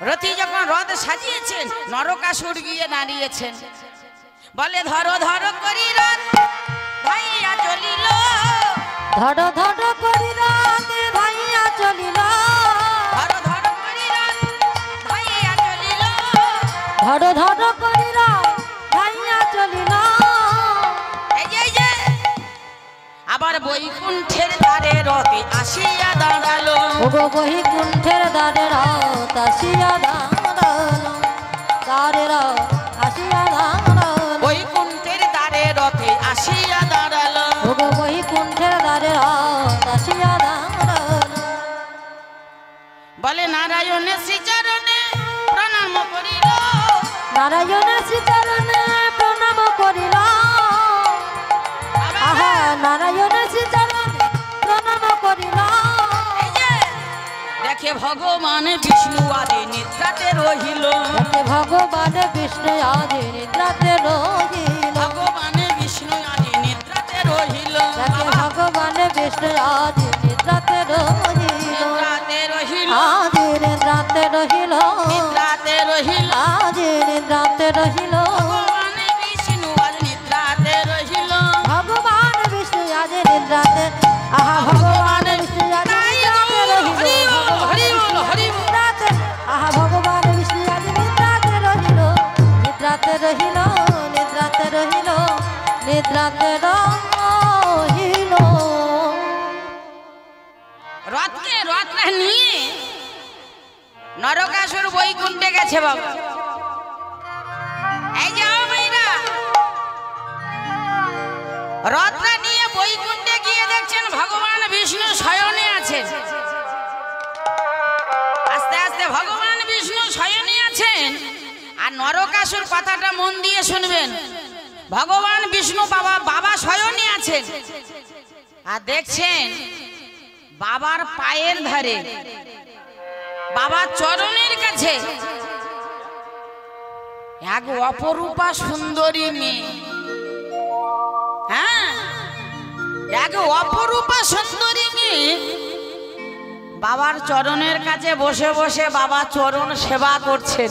রথী যখন রথ সাজিয়েছেন, নরকাসুর গিয়ে দাঁড়িয়েছেন। বলে, ধরো ধরো করি রথ ভাইয়া চলিল, ধরো ধরো করি রথ ভাইয়া চলিল, ধরো ধরো করি রথ ভাইয়া চলিল, ধরো ধরো করি রথ ভাইয়া চলিল। এই যে আবার বৈকুণ্ঠের দ্বারে রথে আসিয়া দাঁড়ালো। ওগো বৈকুণ্ঠের দ্বারে রথ আসিয়া দাঁড়ালো, দ্বারে রথ আসিয়া দাঁড়ালো, বৈকুণ্ঠের দ্বারে রথে আসিয়া দাঁড়ালো। ওগো বৈকুণ্ঠের দ্বারে রথ আসিয়া দাঁড়ালো। বলে, নারায়ণের শ্রীচরণে প্রণাম করিল, নারায়ণ শ্রীচরণে প্রণাম করিলাম, আহা নারায়ণ শ্রীচরণে প্রণাম করিলাম। দেখে ভগবান বিষ্ণু আদি নিদ্রাতে রহিল, দেখে ভগবান বিষ্ণু আদি নিদ্রাতে রহিল, ভগবান বিষ্ণু আদি নিদ্রাতে রহিল, দেখে ভগবান বিষ্ণু আদি নিদ্রাতে রহিল, নিদ্রাতে রহিল, আদি নিদ্রাতে রহিল, নিদ্রাতে রহিল, আদি নিদ্রাতে রহিল, ভগবান বিষ্ণু আদি নিদ্রাতে রহিল, ভগবান বিষ্ণু আদি নিদ্রাতে, আহা ভগবান বিষ্ণু আদি নিদ্রাতে রহিল, নিদ্রাতে, আহা ভগবান বিষ্ণু আদি নিদ্রাতে রহিল, নিদ্রাতে রহিল, নিদ্রাতে রহিল, নিদ্রাতে রহিল। রথকে রথটা নিয়ে নরকাসুর বৈকুণ্ঠে গেছে বাবা। এই যাও মেয়েরা, রথটা নিয়ে বৈকুণ্ঠে গিয়ে দেখছেন ভগবান বিষ্ণু শয়নে আছেন। আস্তে আস্তে ভগবান বিষ্ণু শয়নে আছেন। আর নরকাসুর কথাটা মন দিয়ে শুনবেন। ভগবান বিষ্ণু বাবা শয়নে আছেন আর দেখছেন বাবার পায়ের ধারে, বাবার চরণের কাছে এক অপরূপা সুন্দরী মেয়ে, হ্যাঁ এক অপরূপা সুন্দরী মেয়ে বাবার চরণের কাছে বসে বসে বাবা চরণ সেবা করছেন।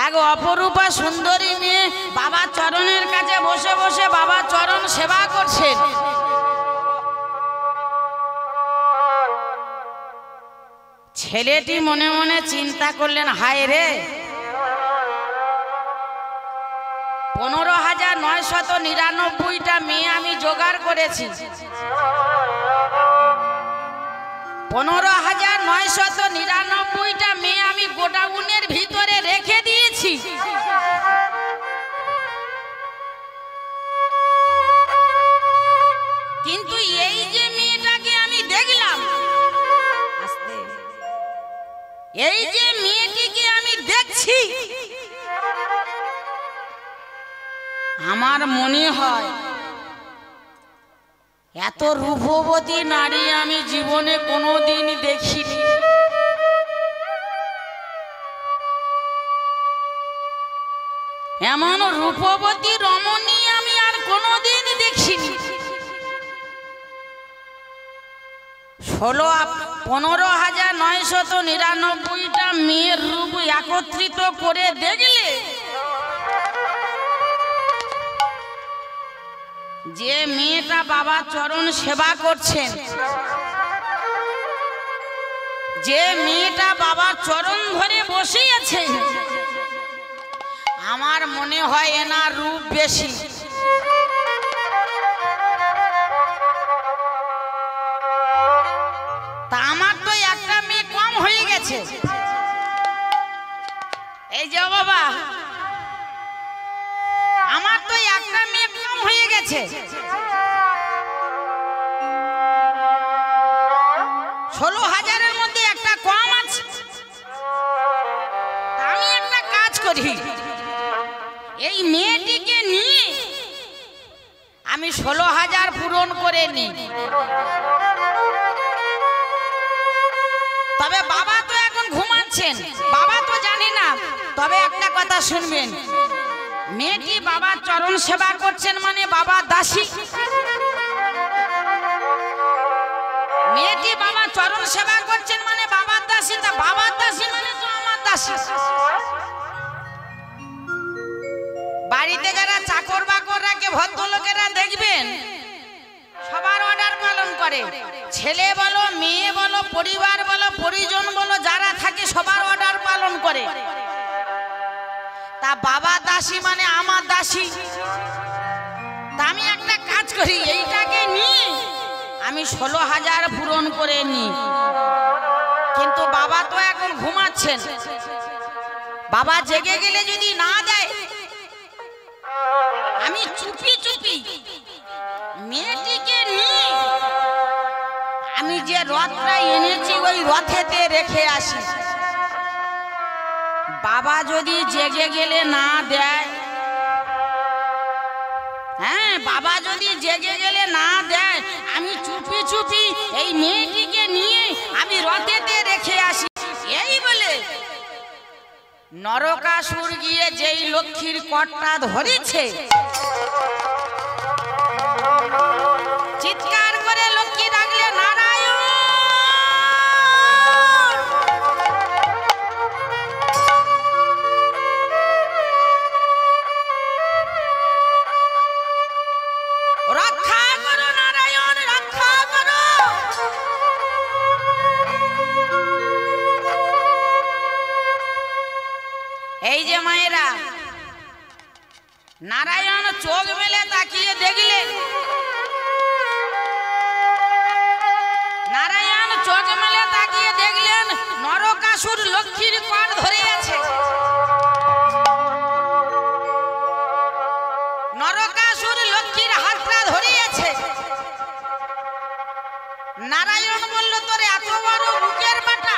এক অপরূপা সুন্দরী মেয়ে বাবার চরণের কাছে বসে বসে বাবার চরণ সেবা করছেন। ছেলেটি মনে মনে চিন্তা করলেন, হায় রে, 15,999টা মেয়ে আমি জোগাড় করেছি, 15,999টা মেয়ে আমি গোডাউনের ভিতরে রেখে দিয়েছি, কিন্তু এই যে মেয়েটাকে আমি দেখলাম, এই যে মেয়েটিকে আমি দেখছি, আমার মনে হয় এত রূপবতী নারী আমি জীবনে কোনোদিন দেখিনি। এমন রূপবতী রমণী আমি আর কোনোদিন দেখিনি। 15,999টা মেয়ের রূপ একত্রিত করে দেখলে যে মেয়েটা বাবা চরণ সেবা করছেন, যে মেয়েটা বাবার চরণ ধরে বসে আছে, আমার মনে হয় এনার রূপ বেশি। তা আমার তো একটা মেয়ে কম হয়ে গেছে। এই যে বাবা, আমার তো একটা মেয়ে কম হয়ে গেছে। 16,000-এর মধ্যে একটা কম আছে। আমি একটা কাজ করি, এই মেয়েটিকে নিয়ে আমি 16,000 পূরণ করে নিই। তবে বাবা তো এখন ঘুমাচ্ছেন, বাবা তো জানি না। তবে একটা কথা শুনবেন, মেয়েটি বাবার চরণ সেবা করছেন মানে বাবা দাসী। মেয়েটি বাবার চরণ সেবা করছেন মানে বাবার দাসী। তা বাবার দাসী মানে তো আমার দাসী। বাড়িতে যারা চাকর বাকর রাখে ভদ্রলোকেরা দেখবেন সবার অর্ডার পালন করে। ছেলে বলো, মেয়ে বলো, পরিবার বলো, পরিজন বলো, যারা থাকে সবার অর্ডার পালন করে। তা বাবা দাসী মানে আমার দাসী। তা আমি একটা কাজ করি, এইটাকে নিয়ে আমি 16,000 পূরণ করে নিই। কিন্তু বাবা তো এখন ঘুমাচ্ছেন, বাবা জেগে গেলে যদি না দেয়, আমি চুপি চুপি মেয়েটিকে নিয়ে আমি যে রথটা এনেছি ওই রথেতে রেখে আসি। বাবা যদি জেগে গেলে না দেয়, হ্যাঁ বাবা যদি জেগে গেলে না দেয়, আমি চুপি চুপি এই মেয়েটিকে নিয়ে আমি রথেতে রেখে আসি। এই বলে নরকাসুর গিয়ে যেই লক্ষ্মীর কটটা ধরেছে, চিৎকার করে লক্ষ্মী ডাকলে নারায়ণ। রক্ষা করো নারায়ণ, রক্ষা করো। এই যে মায়েরা, নারায়ণ চোখ মেলে তাকিয়ে দেখলেন, নারায়ণ চোখ মেলে তাকিয়ে দেখলেন নরকাসুর লক্ষ্মীর কর ধরে আছে। নরকাসুর লক্ষ্মীর হাতটা ধরিয়েছে। নারায়ণ বলল, তোর এত বড় বুকের পাটা,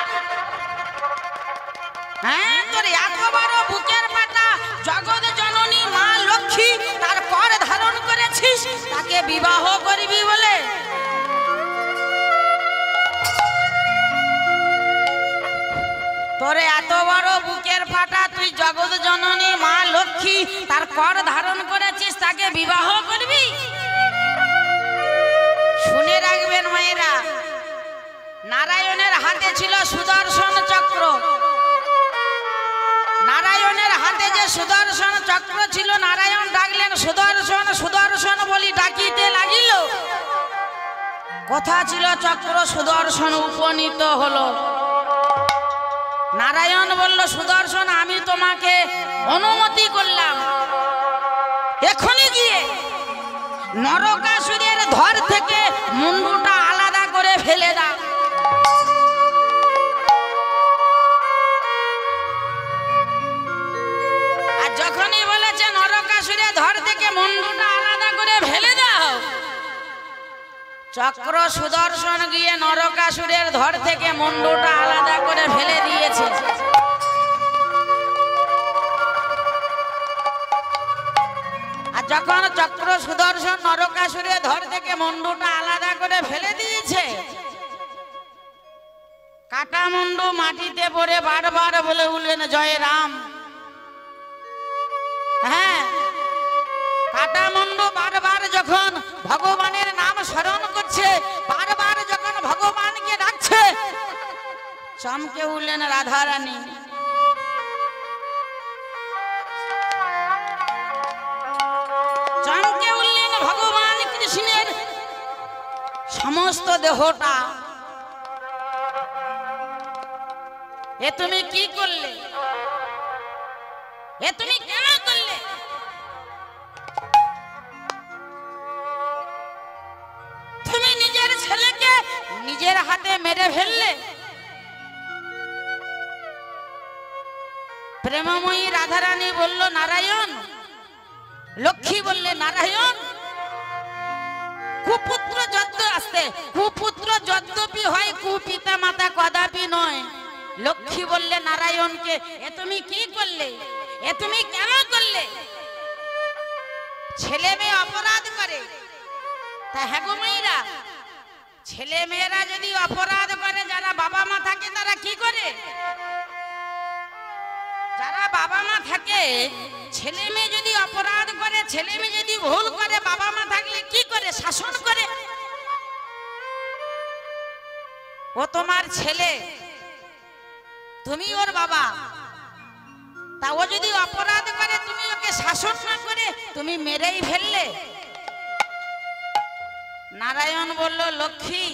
হ্যাঁ তোর এত বড় বুকের পাটা, জগৎ জননী মা লক্ষ্মী তার কর ধারণ করেছিস, তাকে বিবাহ করবি বলে? তোর এত বড় বুকের ফাটা, তুই জগৎ জননী মা লক্ষ্মী তার কর ধারণ করেছিস, তাকে বিবাহ করবি? শুনে রাখবেন মায়েরা, নারায়ণের হাতে ছিল সুদর্শন চক্র। নারায়ণের হাতে যে সুদর্শন চক্র ছিল, নারায়ণ ডাকলেন সুদর্শন সুদর্শন বলি ডাকিতে লাগিল। কথা ছিল চক্র সুদর্শন উপনীত হলো। নারায়ণ বলল, সুদর্শন আমি তোমাকে অনুমতি করলাম, এখনই গিয়ে নরকাসুরের ধর থেকে মুন্ডুটা আলাদা করে ফেলে দাও। আর যখনই বলেছে নরকাসুরের ধর থেকে মুন্ডুটা আলাদা করে ফেলে দাও, চক্র সুদর্শন গিয়ে নরকাসুরের ধর থেকে মুন্ডুটা আলাদা করে ফেলে দিয়েছে। আর যখন চক্র সুদর্শন নরকাসুরের ধর থেকে মুন্ডুটা আলাদা করে ফেলে দিয়েছে, কাটা মুন্ডু মাটিতে পড়ে বারবার বলে উঠলেন জয় রাম। হ্যাঁ, কাটা মুন্ডু বারবার যখন ভগবানের নাম স্মরণ করছে, বারবার যখন ভগবানকে ডাকছে, চমকে উঠলেন রাধা রানী। চমকে উঠলেন ভগবান কৃষ্ণের সমস্ত দেহটা। এ তুমি কি করলে? এ তুমি কেন করলে? তুমি নিজের ছেলেকে নিজের হাতে মেরে ফেললে। প্রেমময়ী রাধারানী বলল নারায়ণ। লক্ষ্মী বললে নারায়ণ, কুপুত্র যদ্য আসতে, কুপুত্র যদ্যপি হয়, কুপিতা মাতা কদাপি নয়। লক্ষ্মী বললে নারায়ণকে, এ তুমি কি করলে? এ তুমি কেন করলে? ছেলে মেয়ে অপরাধ করে, তা হ্যাঁ গো মাইরা, ছেলে মেয়েরা যদি অপরাধ করে, যারা বাবা মা থাকে তারা কি করে? যারা বাবা মা থাকে, ছেলে মেয়ে যদি অপরাধ করে, ছেলে মেয়ে যদি ভুল করে, বাবা মা থাকলে কি করে? শাসন করে। ও তোমার ছেলে, তুমি ওর বাবা, তা ও যদি অপরাধ করে তুমি ওকে শাসন না করে তুমি মেরেই ফেললে। নারায়ণ বলল লক্ষ্মী,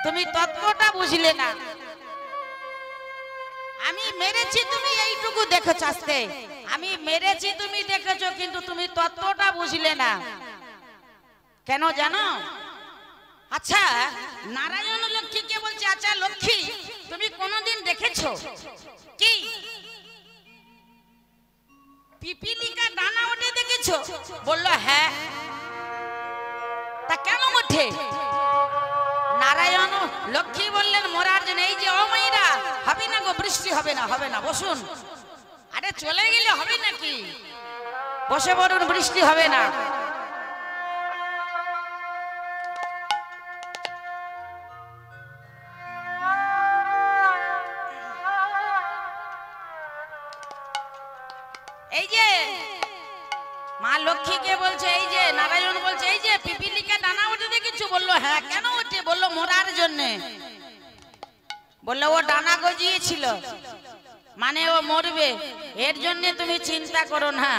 তুমি তত্ত্বটা বুঝলে না। আমি মেরেছি তুমি এইটুকু দেখেছ, আস্তে আমি মেরেছি তুমি দেখেছো, কিন্তু তুমি তত্ত্বটা বুঝলে না। কেন জানো? আচ্ছা, নারায়ণ লক্ষ্মীকে বলছে, আচ্ছা লক্ষ্মী তুমি কোনদিন দেখেছো কি পিপিলিকা ডানা ওঠে দেখেছো? বলল হ্যাঁ। তা কেন ওঠে? নারায়ণ লক্ষ্মী বললেন মরার জন্য, এই যে ও মাইরা, হবে না গো, বৃষ্টি হবে না, হবে না, বসুন। আরে চলে গেলে হবে নাকি, বসে পড়ুন, বৃষ্টি হবে না। এই যে মা লক্ষ্মীকে বলছে, এই যে নারায়ণ বলছে, এই যে পিপিলিকা ডানা ওঠে দেখেছো? বললো হ্যাঁ। কেন ওঠে? বললো মরার জন্য। বললো ও ডানা গজিয়েছিল, মানে ও মরবে, এর জন্য তুমি চিন্তা করো না,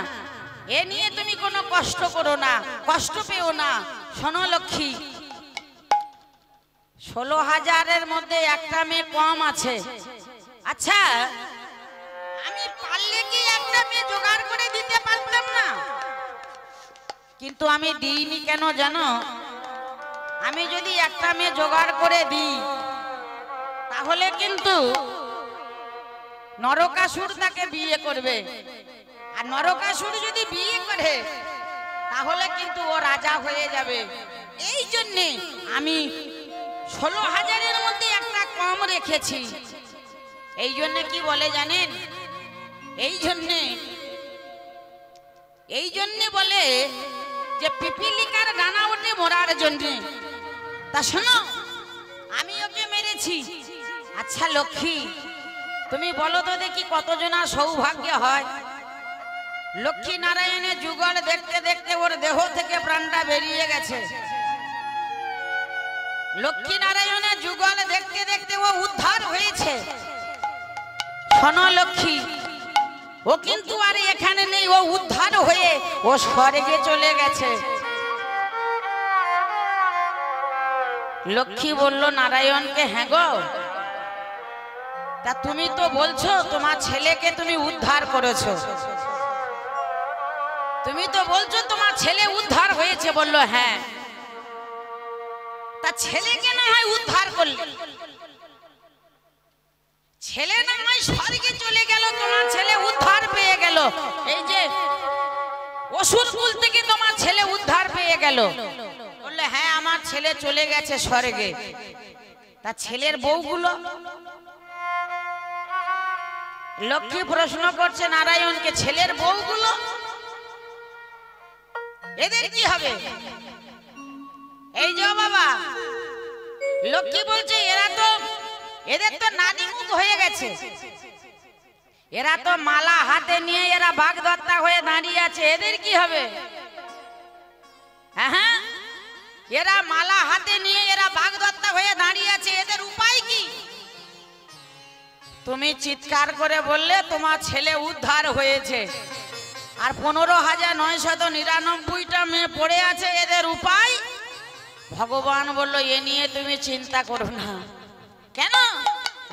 এ নিয়ে তুমি কোনো কষ্ট করো না, কষ্ট পেও না। শোনো লক্ষ্মী, 16,000-এর মধ্যে একটা মেয়ে কম আছে। আচ্ছা, আমি পারলে কি একটা মেয়ে জোগাড় করে দিতে পারতাম না? কিন্তু আমি দিইনি। কেন জানো? আমি যদি একটা মেয়ে জোগাড় করে দিই, তাহলে কিন্তু নরকাসুর তাকে বিয়ে করবে, আর নরকাসুর যদি বিয়ে করে তাহলে কিন্তু ও রাজা হয়ে যাবে। এই জন্যে আমি 16,000-এর মধ্যে একটা কম রেখেছি। এই জন্য কি বলে জানেন? এই জন্যে বলে যে পিপিলিকার ডানা ওঠে মরার জন্য। তা শোনো, আমি ওকে মেরেছি। আচ্ছা লক্ষ্মী, তুমি বলো তো দেখি কতজনা সৌভাগ্য হয়? লক্ষ্মী নারায়ণের যুগল দেখতে দেখতে ওর দেহ থেকে প্রাণটা বেরিয়ে গেছে। লক্ষ্মী নারায়ণের যুগল দেখতে দেখতে ও উদ্ধার হয়েছে। শোনো লক্ষ্মী, ও কিন্তু আর এখানে নেই, ও উদ্ধার হয়ে ও স্বর্গে চলে গেছে। লক্ষ্মী বলল নারায়ণকে, হ্যাঁ গো, তা তুমি তো বলছো তোমার ছেলেকে তুমি উদ্ধার করেছো, তুমি তো বলছো তোমার ছেলে উদ্ধার হয়েছে। বলল হ্যাঁ। তা ছেলেকে না হয় উদ্ধার করলে, ছেলে না হয় স্বর্গে চলে গেল, তোমার ছেলে উদ্ধার পেয়ে গেল, এই যে অসুরকুল থেকে তোমার ছেলে উদ্ধার পেয়ে গেল। বললে হ্যাঁ, আমার ছেলে চলে গেছে স্বর্গে। তা ছেলের বউগুলো? লক্ষ্মী প্রশ্ন করছে নারায়ণকে, ছেলের বউগুলো এদের কি হবে? এই যে বাবা, লক্ষ্মী বলছে এদের তো নাদিমুখ হয়ে গেছে, এরা তো মালা হাতে নিয়ে এরা বাগদত্তা হয়ে দাঁড়িয়ে আছে, এদের কি হবে? হ্যাঁ, এরা মালা হাতে নিয়ে এরা বাগদত্তা হয়ে দাঁড়িয়ে আছে, এদের উপায় কি? তুমি চিৎকার করে বললে তোমার ছেলে উদ্ধার হয়েছে, আর 15,999টা মেয়ে পড়ে আছে, এদের উপায়? ভগবান বলল এ নিয়ে তুমি চিন্তা করো না। কেন?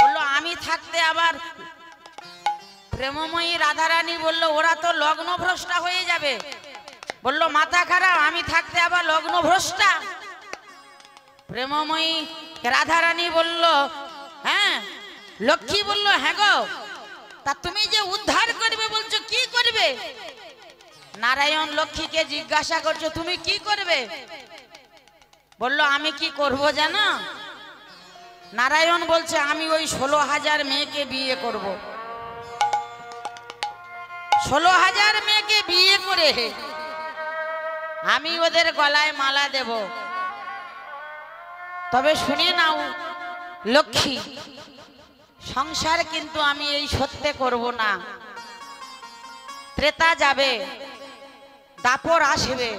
বললো আমি থাকতে আবার প্রেমময়ী রাধারানী বলল ওরা তো লগ্ন ভ্রষ্টা হয়ে যাবে। বলল মাথা খারাপ, আমি থাকতে আবার লগ্ন ভ্রষ্টা? প্রেমময়ী রাধারানী বলল হ্যাঁ। লক্ষ্মী বলল হ্যাঁ গো, তা তুমি যে উদ্ধার করবে বলছো, কি করবে? নারায়ণ লক্ষ্মীকে জিজ্ঞাসা করছো তুমি কি করবে? বলল আমি কি করব জানো? নারায়ণ বলছে আমি ওই 16,000 মেয়েকে বিয়ে করব। 16,000 মেয়েকে বিয়ে করে আমি ওদের গলায় মালা দেব। তবে শুনে নাও লক্ষ্মী, সংসার কিন্তু আমি এই সত্যে করব না। ত্রেতা যাবে, দাপর আসবে,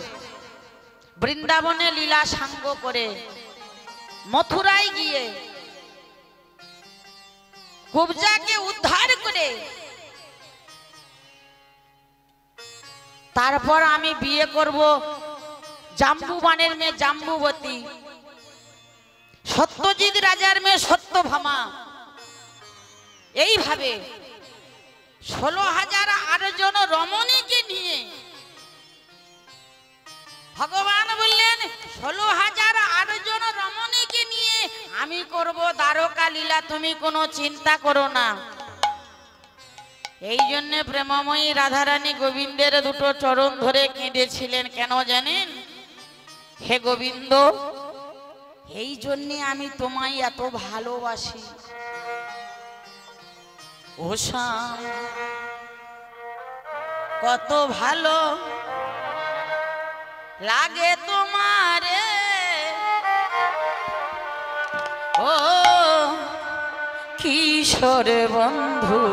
বৃন্দাবনে লীলা সাঙ্গ করে মথুরায় গিয়ে কুবজাকে উদ্ধার করে তারপর আমি বিয়ে করব জাম্বুবানের মেয়ে জাম্বুবতী, সত্যজিৎ রাজার মেয়ে সত্যভামা। এইভাবে 16,008 রমণীকে নিয়ে ভগবান বললেন 16,008 রমণীকে নিয়ে আমি করব দ্বারকা লীলা, তুমি কোনো চিন্তা করো না। এই জন্য প্রেমময়ী রাধারানী গোবিন্দের দুটো চরণ ধরে কেঁদেছিলেন। কেন জানেন? হে গোবিন্দ, এই জন্যে আমি তোমায় এত ভালোবাসি ও শ্যাম। কত ভালো লাগে তোমারে ও কিশোর বন্ধু।